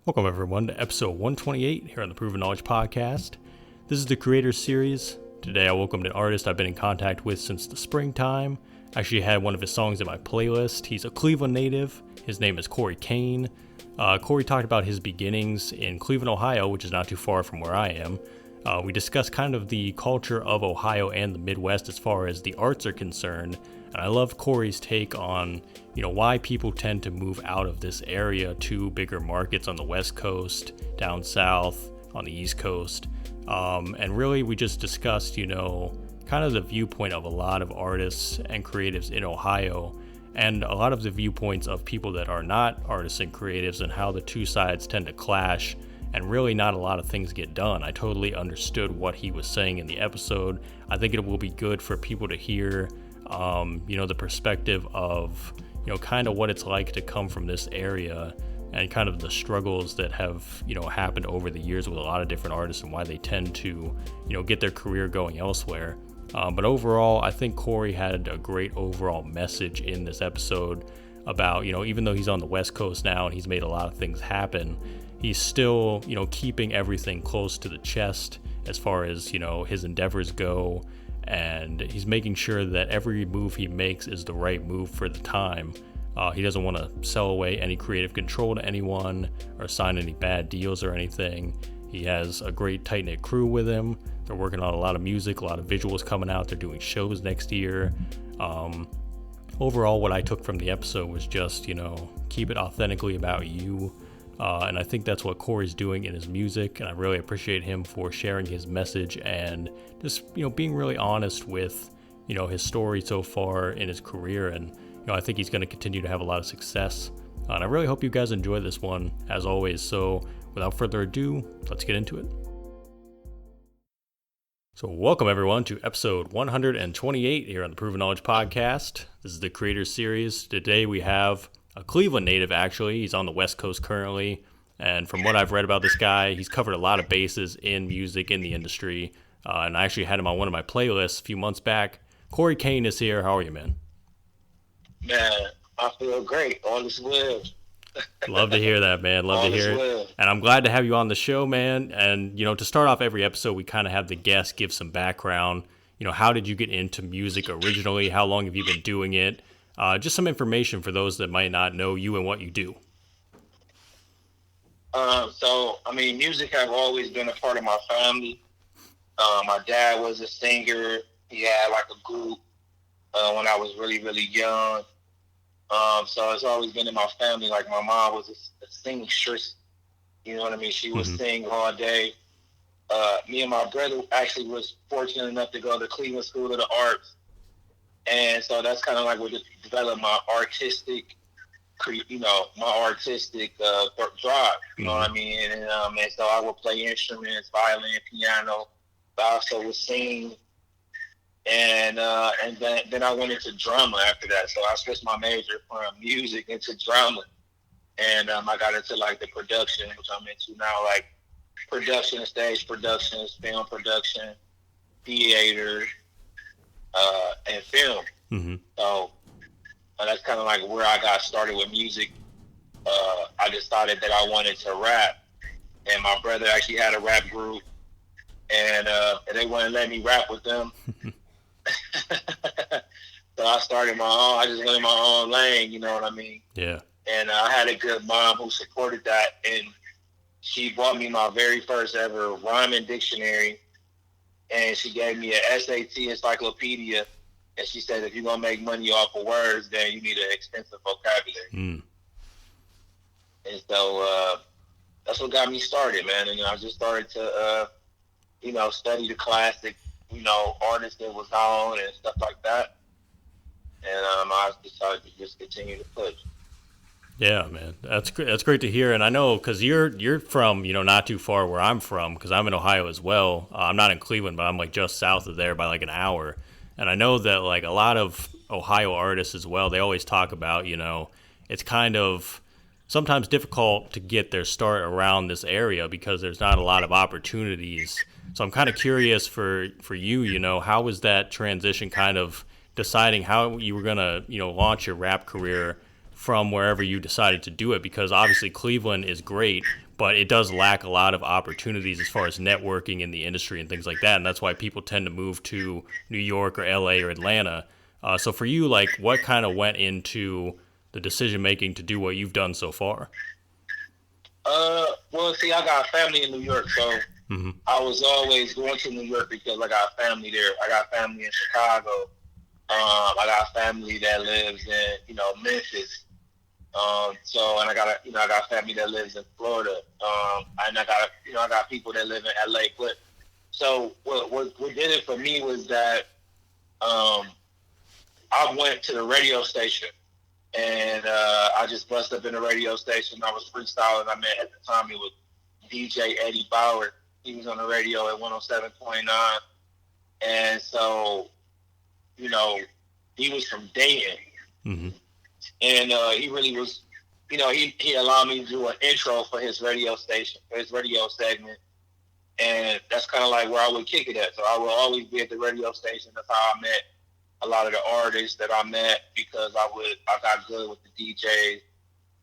Welcome everyone to episode 128 here on the Proven Knowledge Podcast. This is the Creators Series. Today I welcomed an artist I've been in contact with since the springtime. I actually had one of his songs in my playlist. He's a Cleveland native. His name is Kory Kane. Kory talked about his beginnings in Cleveland, Ohio, which is not too far from where I am. We discussed kind of the culture of Ohio and the Midwest as far as the arts are concerned. And I love Kory's take on, why people tend to move out of this area to bigger markets on the West Coast, down south, on the East Coast. And really, we just discussed, kind of the viewpoint of a lot of artists and creatives in Ohio, and a lot of the viewpoints of people that are not artists and creatives, and how the two sides tend to clash, and really not a lot of things get done. I totally understood what he was saying in the episode. I think it will be good for people to hear, the perspective of, kind of what it's like to come from this area, and kind of the struggles that have, happened over the years with a lot of different artists, and why they tend to, get their career going elsewhere. But overall, I think Kory had a great overall message in this episode about, even though he's on the West Coast now and he's made a lot of things happen, he's still, keeping everything close to the chest as far as, his endeavors go. And he's making sure that every move he makes is the right move for the time. He doesn't want to sell away any creative control to anyone or sign any bad deals or anything. He has a great tight-knit crew with him. They're working on a lot of music, a lot of visuals coming out. They're doing shows next year. Overall, what I took from the episode was just, keep it authentically about you. And I think that's what Kory's doing in his music, and I really appreciate him for sharing his message and just, being really honest with, his story so far in his career. And, I think he's going to continue to have a lot of success. And I really hope you guys enjoy this one, as always. So without further ado, let's get into it. So welcome everyone to episode 128 here on the Proven Knowledge Podcast. This is the Creators Series. Today we have a Cleveland native, actually. He's on the West Coast currently. And from what I've read about this guy, he's covered a lot of bases in music, in the industry. And I actually had him on one of my playlists a few months back. Kory Kane is here. How are you, man? Man, I feel great. All is well. Love to hear that, man. Love to hear it. Well. And I'm glad to have you on the show, man. And, to start off every episode, we kind of have the guest give some background. How did you get into music originally? How long have you been doing it? Just some information for those that might not know you and what you do. Music has always been a part of my family. My dad was a singer. He had like a group when I was really, really young. So it's always been in my family. Like my mom was a singstress. You know what I mean? She would sing all day. Me and my brother actually was fortunate enough to go to Cleveland School of the Arts. And so that's kind of like what developed my artistic, drive. You know what I mean? And so I would play instruments, violin, piano. But I also would sing. And then I went into drama after that. So I switched my major from music into drama. And I got into like the production, which I'm into now, like production, stage productions, film production, theater, and film. Mm-hmm. So that's kind of like where I got started with music. I decided that I wanted to rap, and my brother actually had a rap group, and they wouldn't let me rap with them. So I started my own. I just went in my own lane, you know what I mean? Yeah. And I had a good mom who supported that, and she bought me my very first ever rhyming dictionary, and she gave me an SAT encyclopedia, and she said, if you're going to make money off of words, then you need an extensive vocabulary. Mm. And so that's what got me started, man. And I just started to, study the classic, artists that was on and stuff like that. And I decided to just continue to push. Yeah, man, that's great. That's great to hear. And I know because you're from, not too far where I'm from, because I'm in Ohio as well. I'm not in Cleveland, but I'm like just south of there by like an hour. And I know that like a lot of Ohio artists as well, they always talk about, it's kind of sometimes difficult to get their start around this area because there's not a lot of opportunities. So I'm kind of curious for you, how was that transition kind of deciding how you were going to, launch your rap career from wherever you decided to do it? Because obviously Cleveland is great, but it does lack a lot of opportunities as far as networking in the industry and things like that, and that's why people tend to move to New York or LA or Atlanta. So for you, like, what kind of went into the decision making to do what you've done so far? Well, see, I got family in New York, so I was always going to New York because I got family there. I got family in Chicago. I got family that lives in, Memphis. And I got family that lives in Florida. And I got people that live in LA. But so what did it for me was that I went to the radio station. And I just busted up in the radio station. I was freestyling. I met, at the time, it was DJ Eddie Bauer. He was on the radio at 107.9. And so, he was from Dayton. Mm-hmm. And he really was, he allowed me to do an intro for his radio station, for his radio segment. And that's kind of like where I would kick it at. So I would always be at the radio station. That's how I met a lot of the artists that I met, because I got good with the DJs.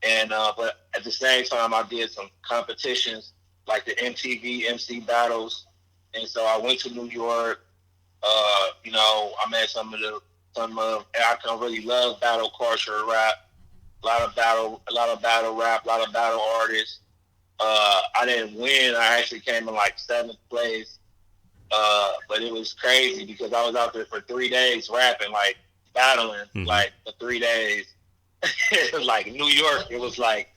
And but at the same time, I did some competitions like the MTV MC battles. And so I went to New York. I met I can really love battle culture rap. A lot of battle rap, a lot of battle artists. I didn't win. I actually came in like 7th place. But it was crazy because I was out there for 3 days rapping, like battling, like for 3 days. It was like New York. It was like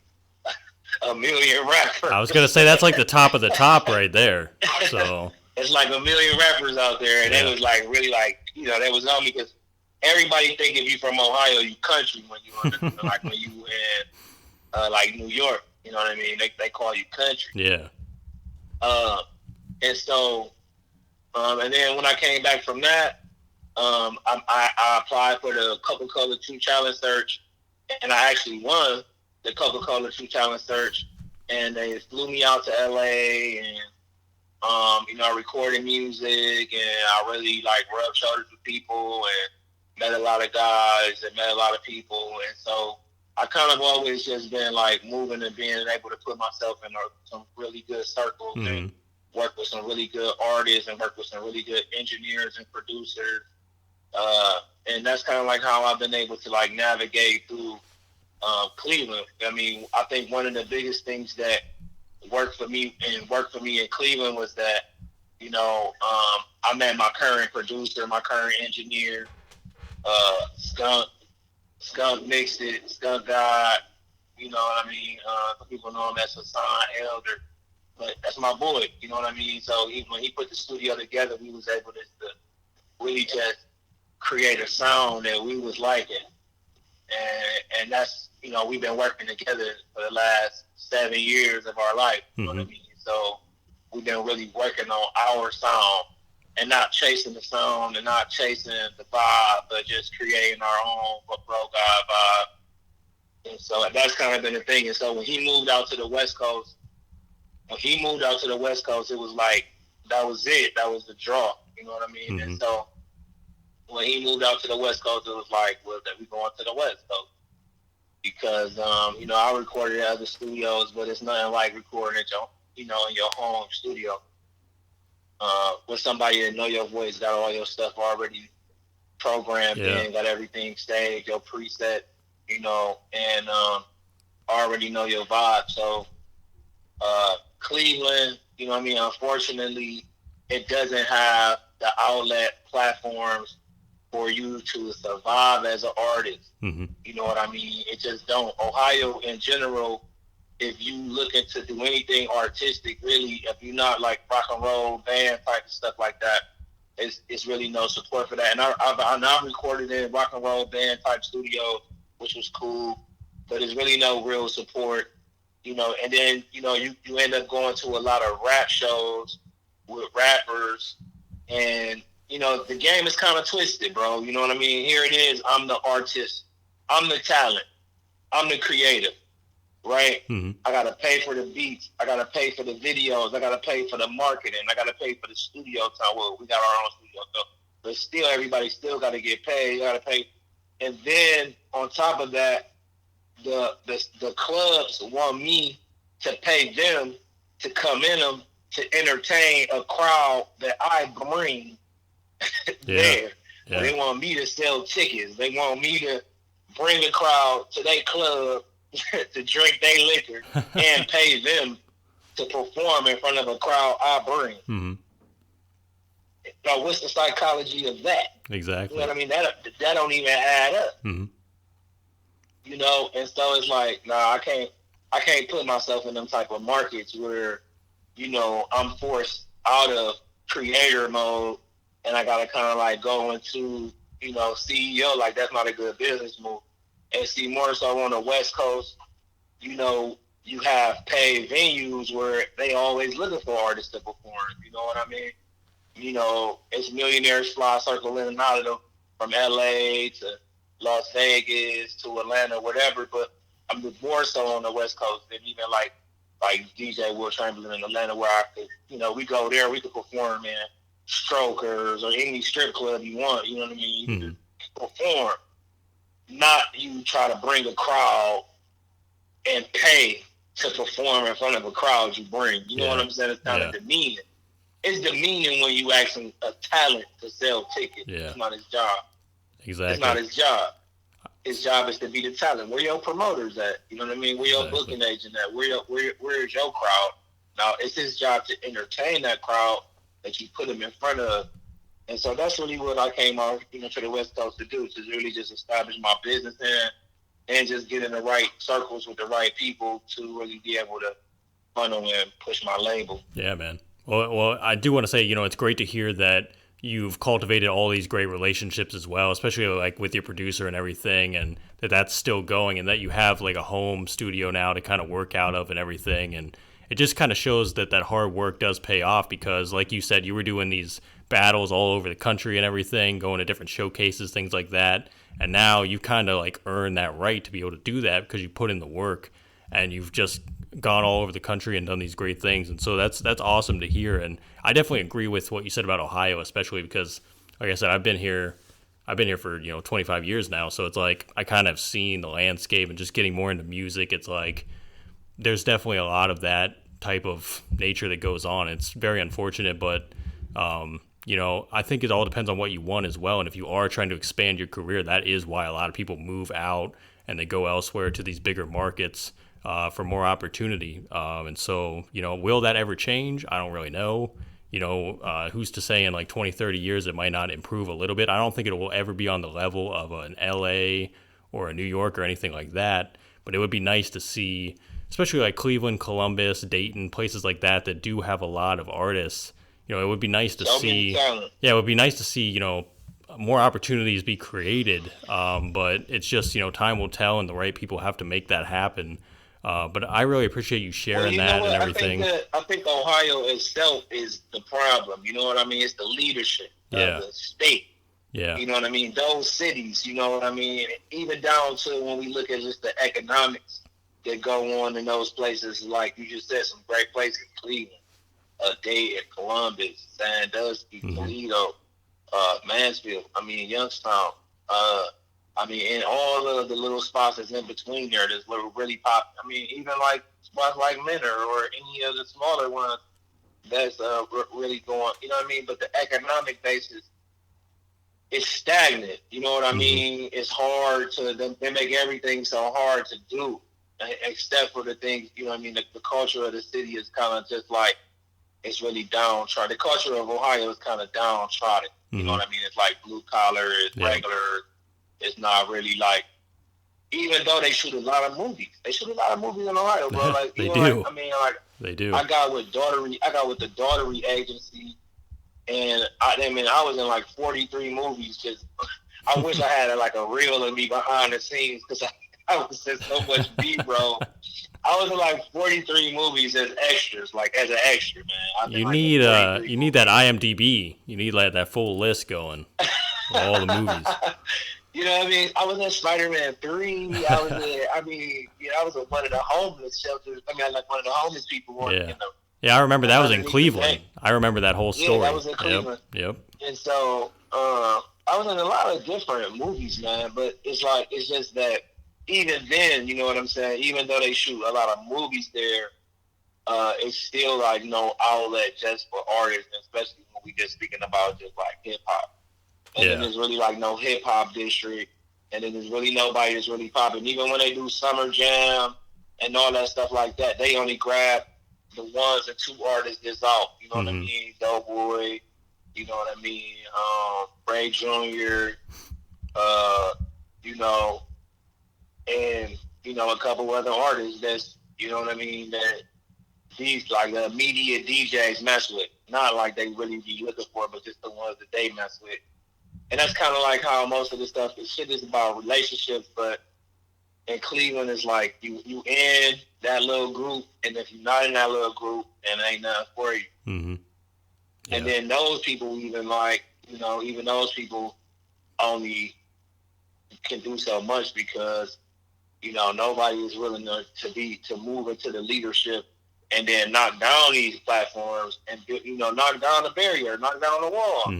a million rappers. I was gonna say that's like the top of the top right there. So it's like a million rappers out there, and it was like really like they was on me because everybody think if you from Ohio, you country when you like when you in like New York. You know what I mean? They call you country. Yeah. And so. And then when I came back from that, I applied for the Coca-Cola 2 Challenge Search, and I actually won the Coca-Cola 2 Challenge Search. And they flew me out to LA, and I recorded music, and I really like rubbed shoulders with people, and met a lot of guys, and met a lot of people. And so I kind of always just been like moving and being able to put myself in some really good circles. And work with some really good artists and work with some really good engineers and producers. And that's kind of like how I've been able to like navigate through Cleveland. I mean, I think one of the biggest things that worked for me in Cleveland was that, I met my current producer, my current engineer, Skunk mixed it, Skunk God, you know what I mean? Some people know him as Hassan Elder. But that's my boy, you know what I mean? So when he put the studio together, we was able to really just create a sound that we was liking. And that's, we've been working together for the last 7 years of our life, you know what I mean? So we've been really working on our sound and not chasing the sound and not chasing the vibe, but just creating our own Bro God vibe. And so that's kind of been the thing. And so when he moved out to the West Coast, it was like, that was it. That was the draw. You know what I mean? And so when he moved out to the West Coast, it was like, well, that we going to the West Coast. Because, I recorded at other studios, but it's nothing like recording at your, in your home studio. With somebody that know your voice, got all your stuff already programmed in, got everything staged, your preset, and already know your vibe. So, Cleveland, unfortunately, it doesn't have the outlet platforms for you to survive as an artist. You know what I mean? It just don't. Ohio in general, if you looking to do anything artistic, really, if you're not like rock and roll band type of stuff like that, it's really no support for that. And I've recorded in rock and roll band type studios, which was cool, but there's really no real support. And then, you end up going to a lot of rap shows with rappers, and, the game is kind of twisted, bro. You know what I mean? Here it is. I'm the artist. I'm the talent. I'm the creative, right? I got to pay for the beats. I got to pay for the videos. I got to pay for the marketing. I got to pay for the studio time. Well, we got our own studio, but still, everybody still got to get paid. You got to pay. And then on top of that, the clubs want me to pay them to come in them to entertain a crowd that I bring there. Yeah. They want me to sell tickets. They want me to bring a crowd to their club to drink their liquor and pay them to perform in front of a crowd I bring. Mm-hmm. So what's the psychology of that? Exactly. You know what I mean? That don't even add up. Mm-hmm. You know, and so it's like, nah, I can't put myself in them type of markets where, you know, I'm forced out of creator mode and I gotta kind of like go into, you know, CEO. Like, that's not a good business move. And see, more so on the West Coast, you know, you have paid venues where they always looking for artists to perform. You know what I mean? You know, it's millionaires fly circle in and out of them from LA to Las Vegas to Atlanta, whatever. But I'm more so on the West Coast than even like DJ Will Chamberlain in Atlanta, where I could, you know, we go there, we could perform in Strokers or any strip club you want. You know what I mean? You can perform, not you try to bring a crowd and pay to perform in front of a crowd you bring. You know what I'm saying? It's kind of demeaning. It's demeaning when you ask a talent to sell tickets. Yeah. It's not his job. Exactly. It's not his job. His job is to be the talent. Where your promoters at? You know what I mean? Where your booking agent at? Where's your crowd? Now, it's his job to entertain that crowd that you put him in front of. And so that's really what I came out, you know, to the West Coast to do, to really just establish my business there and just get in the right circles with the right people to really be able to funnel and push my label. Yeah, man. Well, I do want to say, you know, it's great to hear that you've cultivated all these great relationships as well, especially like with your producer and everything, and that's still going, and that you have like a home studio now to kind of work out of and everything. And it just kind of shows that hard work does pay off, because like you said, you were doing these battles all over the country and everything, going to different showcases, things like that. And now you kind of like earned that right to be able to do that because you put in the work and you've just gone all over the country and done these great things. And so that's awesome to hear. And I definitely agree with what you said about Ohio, especially because, like I said, I've been here for, you know, 25 years now. So it's like I kind of seen the landscape and just getting more into music. It's like there's definitely a lot of that type of nature that goes on. It's very unfortunate, but you know, I think it all depends on what you want as well. And if you are trying to expand your career, that is why a lot of people move out and they go elsewhere to these bigger markets for more opportunity. And so, you know, will that ever change? I don't really know. You know, who's to say in like 20, 30 years it might not improve a little bit? I don't think it will ever be on the level of an LA or a New York or anything like that. But it would be nice to see, especially like Cleveland, Columbus, Dayton, places like that do have a lot of artists. You know, it would be nice to see. Yeah, it would be nice to see, you know, more opportunities be created. But it's just, you know, time will tell, and the right people have to make that happen. But I really appreciate you sharing that and everything. I think Ohio itself is the problem. You know what I mean? It's the leadership of the state. Yeah. You know what I mean? Those cities, you know what I mean? Even down to when we look at just the economics that go on in those places, like you just said, some great places, Cleveland, Dayton, Columbus, Sandusky, Toledo, Mansfield, Youngstown, I mean, in all of the little spots that's in between there, there's little really pop. I mean, even like spots like Menor or any of the smaller ones that's really going, you know what I mean? But the economic basis is stagnant. You know what I mean? It's hard they make everything so hard to do, except for the things, you know what I mean? The culture of the city is kind of just like, it's really downtrodden. The culture of Ohio is kind of downtrodden. You know what I mean? It's like blue collar, it's regular. It's not really like, even though they shoot a lot of movies. They shoot a lot of movies in Ohio, bro. Like, they you know, do. Like, I mean, like, they do. I got with the Daughtery agency, and I was in like 43 movies. Just, I wish I had like a reel of me behind the scenes, because I was just so much bro. I was in like 43 movies as extras, like as an extra, man. You need that IMDb. You need like that full list going. All the movies. You know what I mean? I was in Spider-Man 3. I was in one of the homeless shelters. Like one of the homeless people. Yeah, I remember that was in Cleveland. I remember that whole story. Yeah, that was in Cleveland. Yep. And so I was in a lot of different movies, man. But it's just that even then, you know what I'm saying? Even though they shoot a lot of movies there, it's still like no outlet just for artists, especially when we just speaking about just like hip hop. And then there's really like no hip hop district, and then there's really nobody that's really popping. Even when they do Summer Jam and all that stuff like that, they only grab the ones and two artists that's out. You know what I mean? Doughboy, you know what I mean? Ray Jr., you know, and you know a couple other artists that's, you know what I mean, that these like the immediate DJs mess with. Not like they really be looking for, but just the ones that they mess with. And that's kind of like how most of the stuff, this shit is about relationships, but in Cleveland, it's like you in that little group, and if you're not in that little group, then ain't nothing for you. Yeah. And then those people even like, you know, even those people only can do so much because, you know, nobody is willing to move into the leadership and then knock down these platforms and, you know, knock down the barrier, knock down the wall.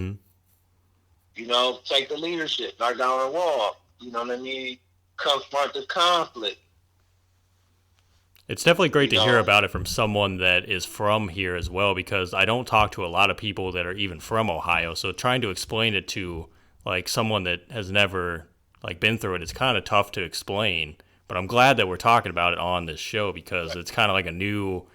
You know, take the leadership, knock down the wall. You know what I mean? Confront the conflict. It's definitely great to hear about it from someone that is from here as well, because I don't talk to a lot of people that are even from Ohio. So trying to explain it to like someone that has never like been through it, it's kind of tough to explain. But I'm glad that we're talking about it on this show, because it's kind of like a new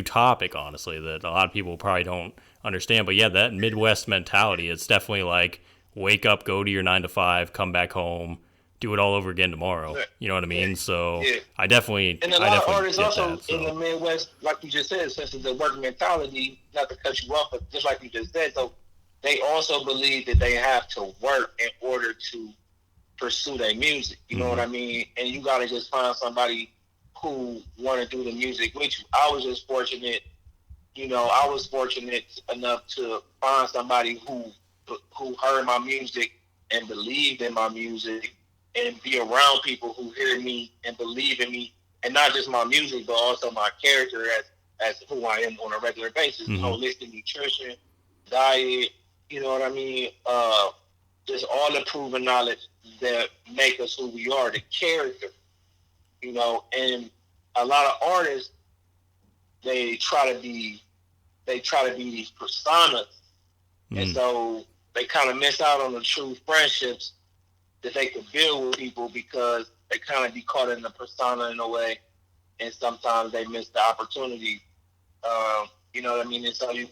topic, honestly, that a lot of people probably don't understand. But yeah, that Midwest mentality, it's definitely like wake up, go to your 9 to 5, come back home, do it all over again tomorrow. You know what I mean? So I definitely, and a lot of artists also that, so. In the Midwest, like you just said, since it's a work mentality, not to cut you off, but just like you just said, so they also believe that they have to work in order to pursue their music. You know what I mean? And you got to just find somebody who want to do the music with you. I was just fortunate, you know, I was fortunate enough to find somebody who heard my music and believed in my music, and be around people who hear me and believe in me, and not just my music, but also my character as who I am on a regular basis. Holistic nutrition, diet, you know what I mean? Just all the proven knowledge that make us who we are, the character, you know. And a lot of artists, they try to be these personas, and so they kind of miss out on the true friendships that they could build with people, because they kind of be caught in the persona in a way, and sometimes they miss the opportunity. You know what I mean? And so you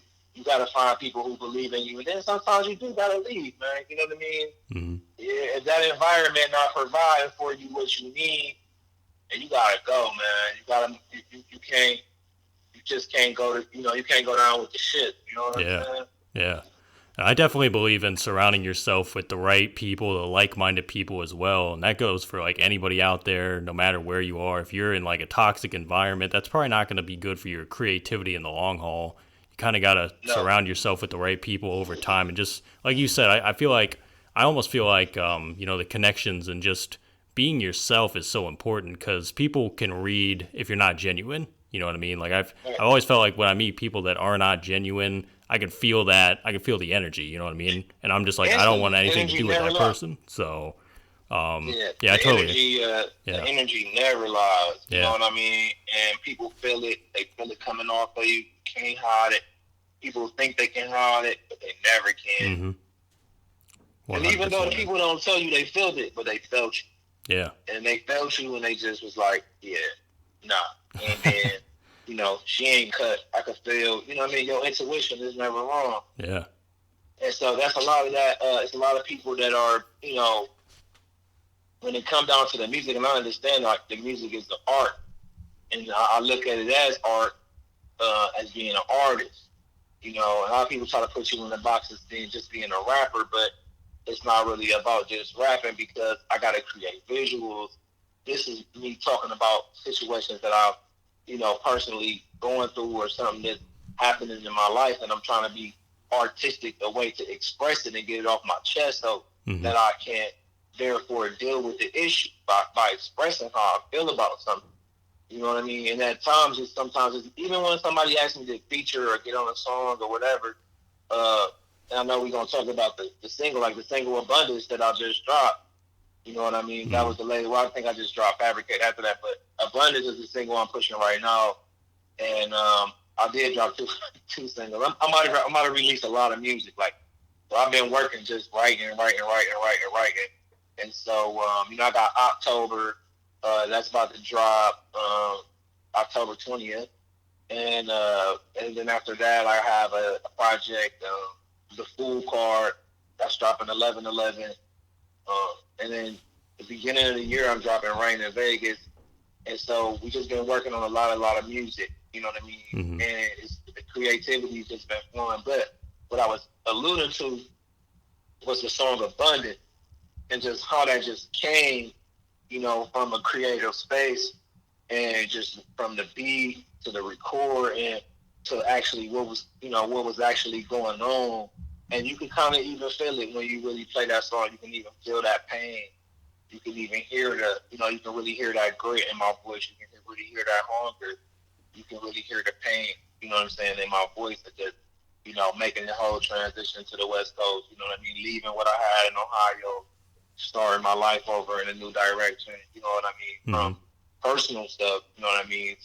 got to find people who believe in you, and then sometimes you do got to leave, man. You know what I mean? Yeah, if that environment not providing for you what you need, and you got to go, man. You can't, you just can't go to, you know, you can't go down with the shit. You know what I'm saying? Yeah. I definitely believe in surrounding yourself with the right people, the like-minded people as well. And that goes for like anybody out there, no matter where you are. If you're in like a toxic environment, that's probably not going to be good for your creativity in the long haul. You kind of got to surround yourself with the right people over time. And just like you said, I almost feel like, you know, the connections and just being yourself is so important, because people can read if you're not genuine. You know what I mean? Like I've always felt like when I meet people that are not genuine, I can feel that. I can feel the energy. You know what I mean? And I'm just like, I don't want anything to do with that person. So, totally. The energy never lies. You know what I mean? And people feel it. They feel it coming off of you. You can't hide it. People think they can hide it, but they never can. And even though people don't tell you they felt it, but they felt you. Yeah. And they felt you, and they just was like, nah. And then, you know, she ain't cut. I could feel, you know what I mean? Your intuition is never wrong. Yeah. And so that's a lot of that. It's a lot of people that are, you know, when it comes down to the music, and I understand like the music is the art, and I look at it as art, as being an artist. You know, a lot of people try to put you in the box as just being a rapper, but it's not really about just rapping, because I got to create visuals. This is me talking about situations that I've, you know, personally going through, or something that's happening in my life, and I'm trying to be artistic, a way to express it and get it off my chest, so that I can therefore deal with the issue by expressing how I feel about something. You know what I mean? And at times, sometimes even when somebody asks me to feature or get on a song or whatever, and I know we're going to talk about the single, like the single Abundance that I just dropped. You know what I mean? That was the latest. Well, I think I just dropped Fabricate after that, but Abundance is the single I'm pushing right now. And I did drop two singles. I'm about to release a lot of music. Like, so I've been working just writing. And so, I got October. That's about to drop October 20th. And then after that, I have a project, The Fool Card. That's dropping 11/11. And then the beginning of the year, I'm dropping Rain in Vegas. And so we just been working on a lot of music. You know what I mean? Mm-hmm. And the creativity's just been flowing. But what I was alluding to was the song Abundant, and just how that just came, from a creative space, and just from the beat to the record and to actually what was actually going on. And you can kind of even feel it when you really play that song. You can even feel that pain. You can even hear you can really hear that grit in my voice. You can really hear that hunger. You can really hear the pain, you know what I'm saying, in my voice, that just, making the whole transition to the West Coast, you know what I mean, leaving what I had in Ohio, starting my life over in a new direction, you know what I mean, from personal stuff, you know what I mean,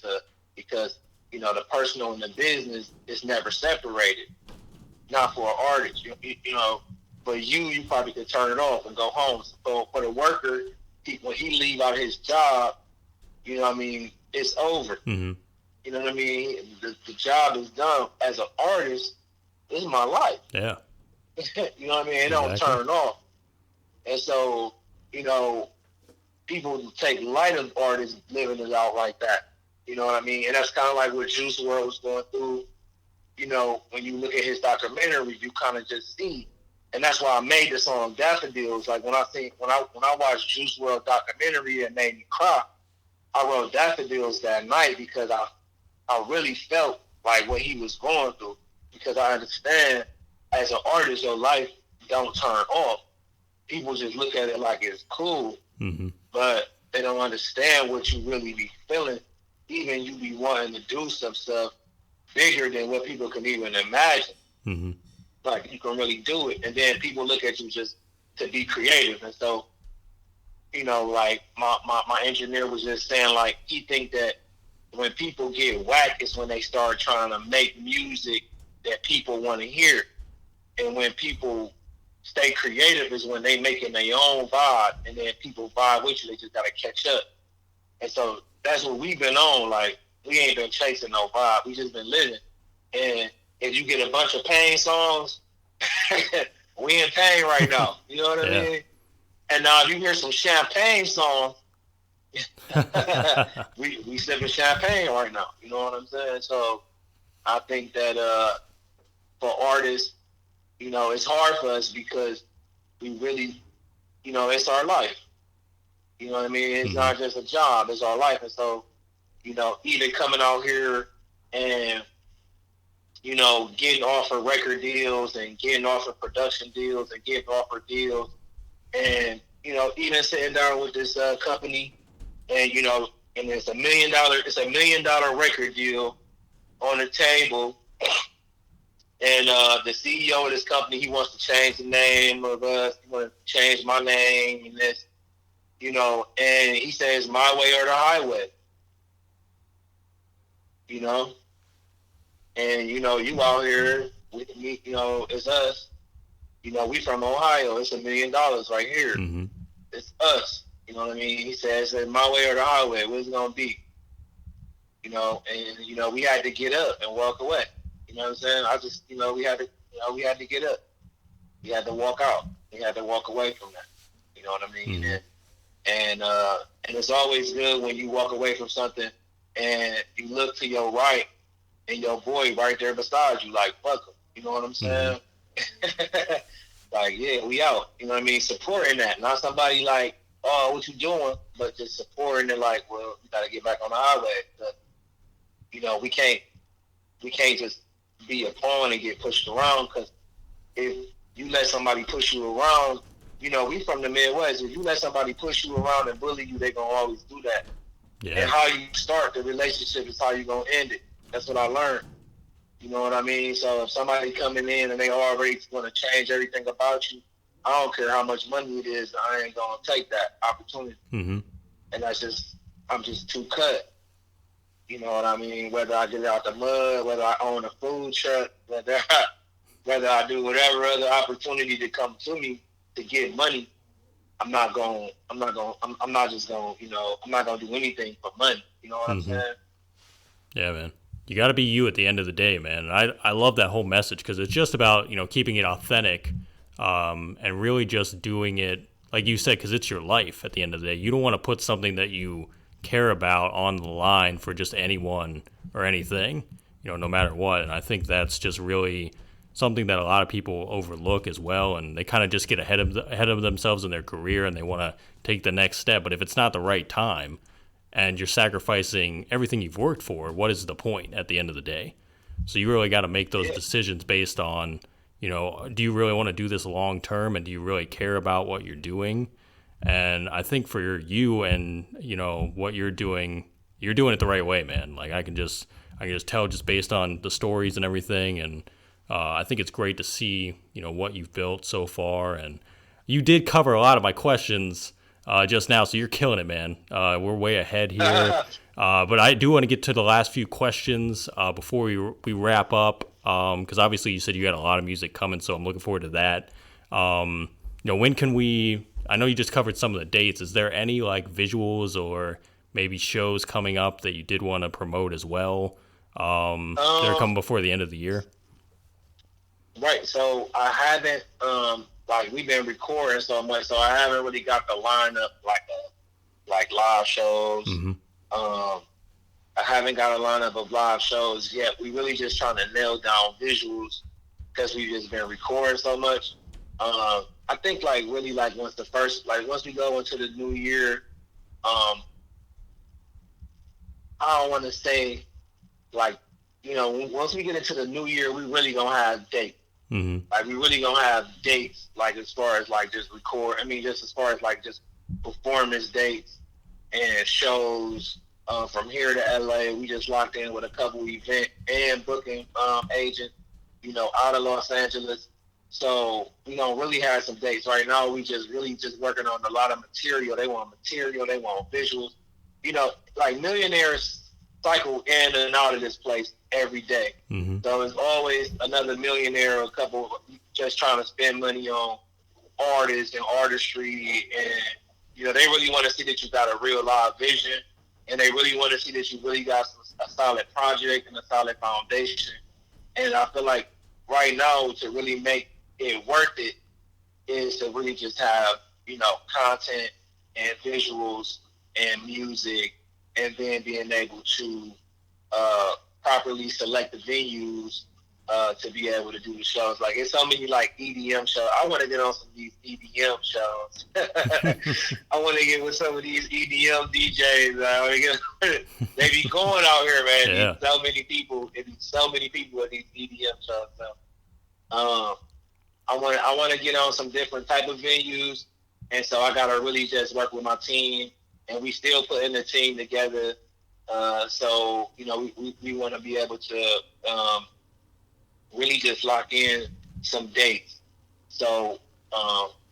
because, the personal and the business is never separated, not for an artist, but you probably could turn it off and go home. So for the worker, when he leave out his job, you know what I mean, it's over. Mm-hmm. You know what I mean? The job is done. As an artist, this is my life. Yeah. You know what I mean? It don't turn off. And so, people take light of artists living it out like that. You know what I mean? And that's kind of like what Juice WRLD was going through. When you look at his documentary, you kind of just see. And that's why I made the song Daffodils. Like when I watched Juice WRLD documentary, it made me cry. I wrote Daffodils that night because I really felt like what he was going through, because I understand as an artist, your life don't turn off. People just look at it like it's cool, but they don't understand what you really be feeling. Even you be wanting to do some stuff bigger than what people can even imagine. Mm-hmm. Like you can really do it, and then people look at you just to be creative. And so, like my engineer was just saying, like he think that when people get whacked is when they start trying to make music that people want to hear. And when people stay creative is when they making their own vibe, and then people vibe with you. They just got to catch up. And so that's what we've been on. Like, we ain't been chasing no vibe. We just been living. And if you get a bunch of pain songs, we in pain right now. You know what I mean? And now if you hear some champagne songs, we sipping champagne right now. You know what I'm saying? So I think that for artists, it's hard for us because we really, it's our life. You know what I mean? It's not just a job, it's our life. And so, even coming out here and, getting offered record deals and getting offered production deals and getting offered deals, and, even sitting down with this company, and and it's $1 million record deal on the table, and the CEO of this company, he wants to change the name of us. He wants to change my name and this, and he says my way or the highway, and you out here with me, it's us, we from Ohio. It's $1 million right here. It's us. You know what I mean? He says, my way or the highway, what's it going to be? And, we had to get up and walk away. You know what I'm saying? We had to get up. We had to walk out. We had to walk away from that. You know what I mean? And it's always good when you walk away from something and you look to your right and your boy right there beside you, like, fuck him. You know what I'm saying? Like, yeah, we out. You know what I mean? Supporting that. Not somebody like, oh, what you doing? But just supporting it like, well, you got to get back on the highway. But, we can't just be a pawn and get pushed around, because if you let somebody push you around, we from the Midwest. If you let somebody push you around and bully you, they're going to always do that. Yeah. And how you start the relationship is how you're going to end it. That's what I learned. You know what I mean? So if somebody coming in and they already want to change everything about you, I don't care how much money it is, I ain't gonna take that opportunity. Mm-hmm. And I'm just too cut. You know what I mean? Whether I get it out the mud, whether I own a food truck, whether I do whatever other opportunity to come to me to get money, I'm not just going, I'm not going to do anything for money. You know what I'm Mm-hmm. saying? Yeah, man. You got to be you at the end of the day, man. I love that whole message because it's just about, keeping it authentic, and really just doing it, like you said, because it's your life at the end of the day. You don't want to put something that you care about on the line for just anyone or anything, no matter what. And I think that's just really something that a lot of people overlook as well, and they kind of just get ahead of themselves in their career and they want to take the next step. But if it's not the right time, and you're sacrificing everything you've worked for, what is the point at the end of the day? So you really got to make those decisions based on, do you really want to do this long term, and do you really care about what you're doing? And I think for you and, what you're doing it the right way, man. Like I can just tell just based on the stories and everything. And I think it's great to see, what you've built so far. And you did cover a lot of my questions just now, so you're killing it, man. We're way ahead here. But I do want to get to the last few questions before we wrap up, because obviously you said you got a lot of music coming, so I'm looking forward to that. When can we? I know you just covered some of the dates. Is there any like visuals or maybe shows coming up that you did want to promote as well? That are coming before the end of the year. Right. So I haven't like we've been recording so much, so I haven't really got the lineup like live shows. Mm-hmm. I haven't got a lineup of live shows yet. We really just trying to nail down visuals because we've just been recording so much. I think like really like once we go into the new year, I don't want to say like, once we get into the new year, we really gonna have dates. Mm-hmm. Like we really gonna have dates, like as far as like just record. I mean, just as far as like just performance dates and shows from here to LA. We just locked in with a couple event and booking agents, out of Los Angeles. So we don't really have some dates right now. We just really just working on a lot of material. They want visuals. Like millionaires cycle in and out of this place every day. Mm-hmm. So there's always another millionaire or a couple just trying to spend money on artists and artistry. And, they really want to see that you got a real live vision. And they really want to see that you really got a solid project and a solid foundation. And I feel like right now to really make it worth it is to really just have, content and visuals and music, and then being able to properly select the venues to be able to do the shows. Like it's so many like EDM shows. I want to get on some of these EDM shows. I want to get with some of these EDM DJs. I want to get. They be going out here, man. Yeah. So many people. It be so many people at these EDM shows. So, I want to get on some different type of venues, and so I gotta really just work with my team, and we still putting the team together. So we want to be able to really just lock in some dates. So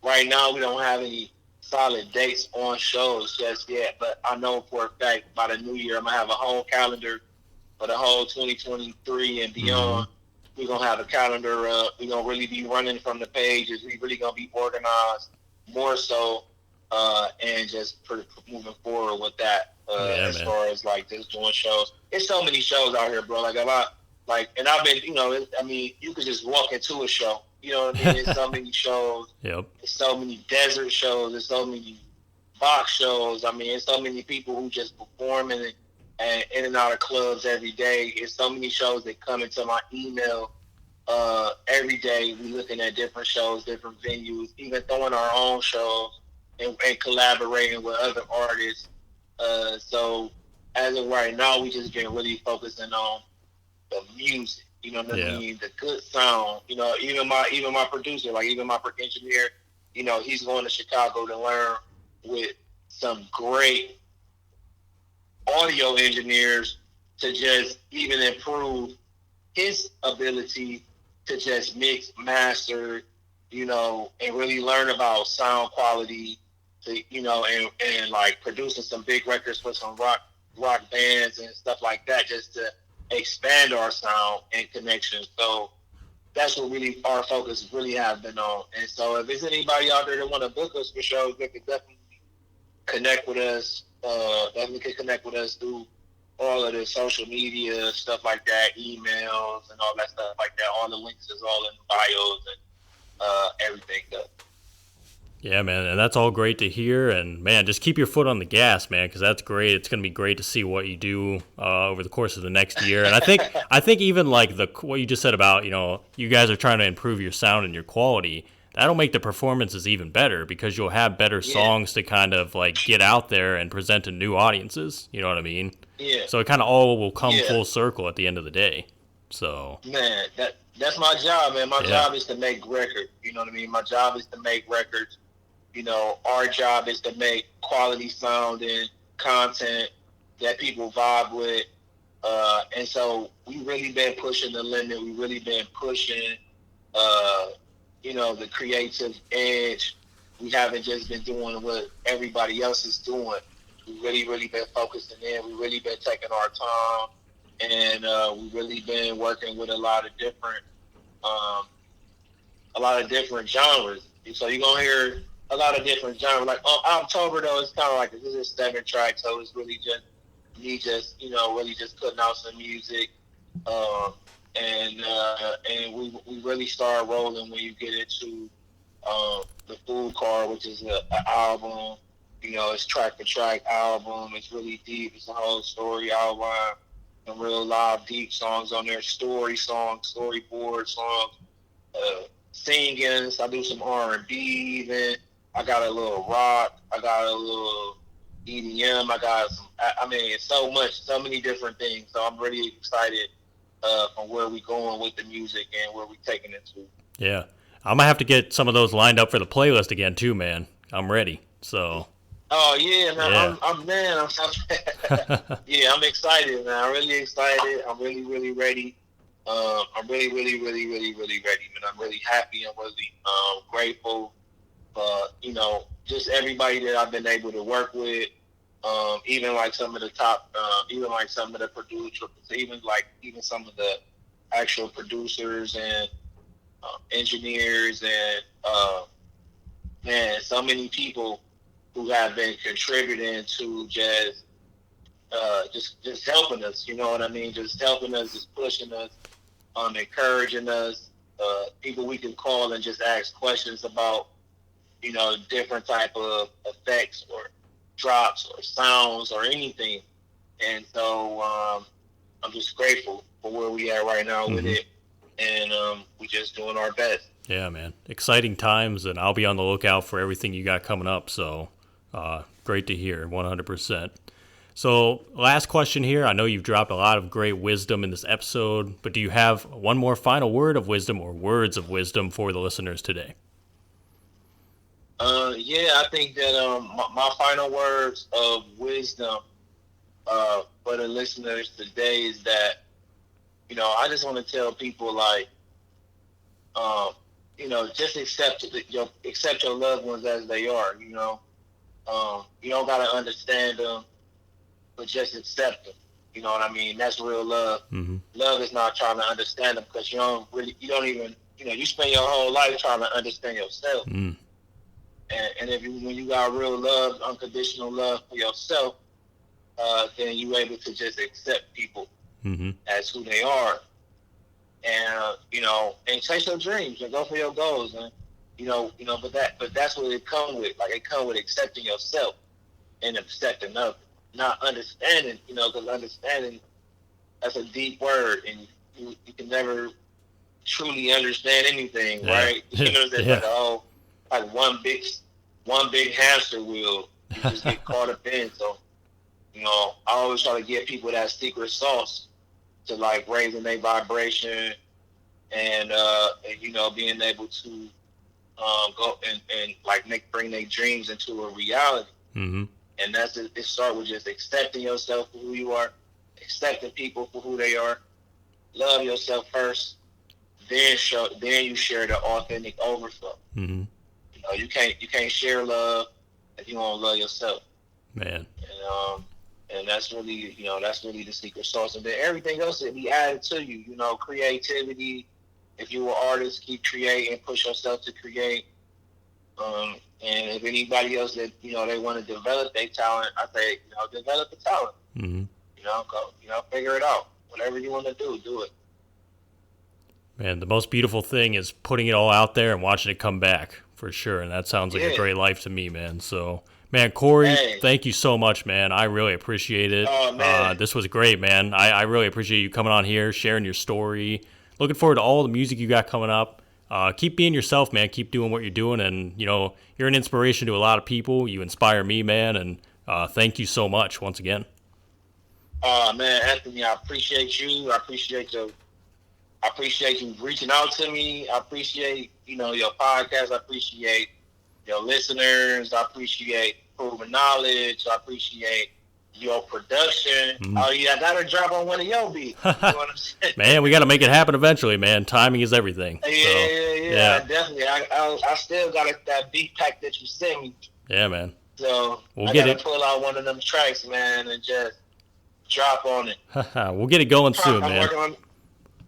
right now we don't have any solid dates on shows just yet, but I know for a fact by the new year I'm gonna have a whole calendar for the whole 2023 and beyond. Mm-hmm. We're gonna have a calendar. We're gonna really be running from the pages. We really gonna be organized more so, and just moving forward with that. As man. Far as like just doing shows, it's so many shows out here, bro. And I've been, you could just walk into a show. You know what I mean? There's so many shows. Yep. There's so many desert shows. There's so many box shows. I mean, there's so many people who just perform and in and out of clubs every day. There's so many shows that come into my email every day. We looking at different shows, different venues, even throwing our own shows and collaborating with other artists. So as of right now, we just been really focusing on the music. You know what I mean? The good sound. Even my producer, like even my engineer, he's going to Chicago to learn with some great audio engineers to just even improve his ability to just mix, master, and really learn about sound quality, and like producing some big records for some rock bands and stuff like that, just to expand our sound and connection. So that's what really our focus really have been on. And so if there's anybody out there that want to book us for shows, they can definitely connect with us. Definitely can connect with us through all of the social media stuff like that, emails and all that stuff like that. All the links is all in the bios and everything. Yeah, man, and that's all great to hear. And man, just keep your foot on the gas, man, because that's great. It's gonna be great to see what you do over the course of the next year. And I think even like what you just said about you guys are trying to improve your sound and your quality. That'll make the performances even better because you'll have better songs to kind of like get out there and present to new audiences. You know what I mean? Yeah. So it kind of all will come full circle at the end of the day. So man, that's my job, man. My job is to make records. You know what I mean? My job is to make records. Our job is to make quality sound and content that people vibe with. And so we really been pushing the limit. We really been pushing, the creative edge. We haven't just been doing what everybody else is doing. We really, really been focusing in. We really been taking our time, and we really been working with a lot of different genres. So you're gonna hear a lot of different genres. Like October though, it's kind of like this is 7 tracks, so it's really just me really just putting out some music, and we really start rolling when you get into the Food Card, which is an album. It's track for track album. It's really deep. It's a whole story outline. Some real live deep songs on there. Story songs, storyboard songs. Singing. So I do some R&B even. I got a little rock. I got a little EDM. I got some. So many different things. So I'm really excited from where we going with the music and where we taking it to. Yeah, I'm gonna have to get some of those lined up for the playlist again too, man. I'm ready. So. Oh yeah, man. Yeah. I'm excited, man. I'm really excited. I'm really, really ready. I'm really, really, really, really, really ready, man. I'm really happy. I'm really grateful. Just everybody that I've been able to work with. Even like some of the top, even like some of the producers, even some of the actual producers and engineers and so many people who have been contributing to just helping us, you know what I mean? Just helping us, just pushing us, encouraging us, people we can call and just ask questions about, different type of effects or drops or sounds or anything. And so I'm just grateful for where we at right now with it. And we just doing our best. Yeah, man. Exciting times, and I'll be on the lookout for everything you got coming up. So great to hear, 100%. So last question here. I know you've dropped a lot of great wisdom in this episode, but do you have one more final word of wisdom or words of wisdom for the listeners today? I think that my final words of wisdom for the listeners today is that, I just want to tell people just accept your loved ones as they are. You don't gotta understand them, but just accept them. You know what I mean? That's real love. Mm-hmm. Love is not trying to understand them because you spend your whole life trying to understand yourself. Mm. And when you got real love, unconditional love for yourself, then you're able to just accept people as who they are. And and chase your dreams and go for your goals, and but that's what it come with. Like it come with accepting yourself and accepting others, not understanding. Because understanding, that's a deep word, and you can never truly understand anything, right? It's like one big hamster wheel. You just get caught up in. So I always try to give people that secret sauce to like raising their vibration and being able to go and like bring their dreams into a reality. Mm-hmm. And it start with just accepting yourself for who you are, accepting people for who they are, love yourself first, then you share the authentic overflow. Mm-hmm. You know, you can't share love if you don't love yourself. Man. And that's really, that's really the secret sauce. And then everything else will be added to you. You know, creativity. If you're an artist, keep creating, push yourself to create. And if anybody else that, they want to develop their talent, I say, develop the talent. Mm-hmm. Go, figure it out. Whatever you want to do it. Man, the most beautiful thing is putting it all out there and watching it come back, for sure. And that sounds like a great life to me, man. So, man, Kory, thank you so much, man. I really appreciate it. Oh, man. This was great, man. I really appreciate you coming on here, sharing your story. Looking forward to all the music you got coming up. Keep being yourself, man. Keep doing what you're doing. And, you're an inspiration to a lot of people. You inspire me, man. And thank you so much once again. Man, Anthony, I appreciate you. I appreciate you reaching out to me. I appreciate, your podcast. I appreciate your listeners. I appreciate proven knowledge. I appreciate your production. Mm-hmm. Oh, yeah, I got to drop on one of your beats. You know what I'm saying? Man, we got to make it happen eventually, man. Timing is everything. Yeah, definitely. I still got that beat pack that you sent me. Yeah, man. So I got to pull out one of them tracks, man, and just drop on it. We'll get it going soon, man.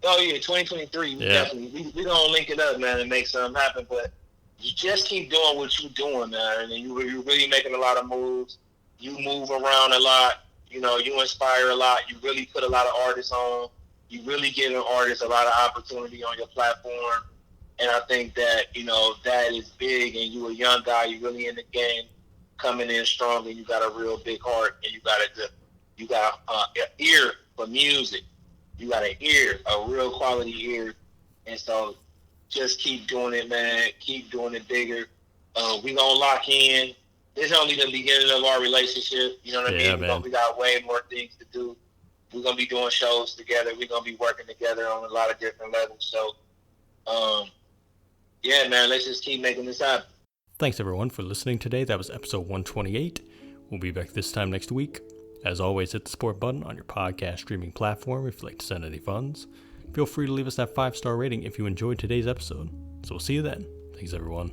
2023. Definitely. We gonna link it up, man, and make something happen. But you just keep doing what you're doing, man, and you're really making a lot of moves. You move around a lot. You inspire a lot. You really put a lot of artists on. You really give an artist a lot of opportunity on your platform. And I think that, that is big. And you're a young guy. You're really in the game, coming in strong, and you got a real big heart, and you got an ear for music. You got an ear, a real quality ear. And so just keep doing it, man. Keep doing it bigger. We gonna lock in. This is only the beginning of our relationship. You know what I mean? Man. We got way more things to do. We're gonna be doing shows together. We're gonna be working together on a lot of different levels. So, man, let's just keep making this happen. Thanks, everyone, for listening today. That was episode 128. We'll be back this time next week. As always, hit the support button on your podcast streaming platform if you'd like to send any funds. Feel free to leave us that 5-star rating if you enjoyed today's episode. So we'll see you then. Thanks, everyone.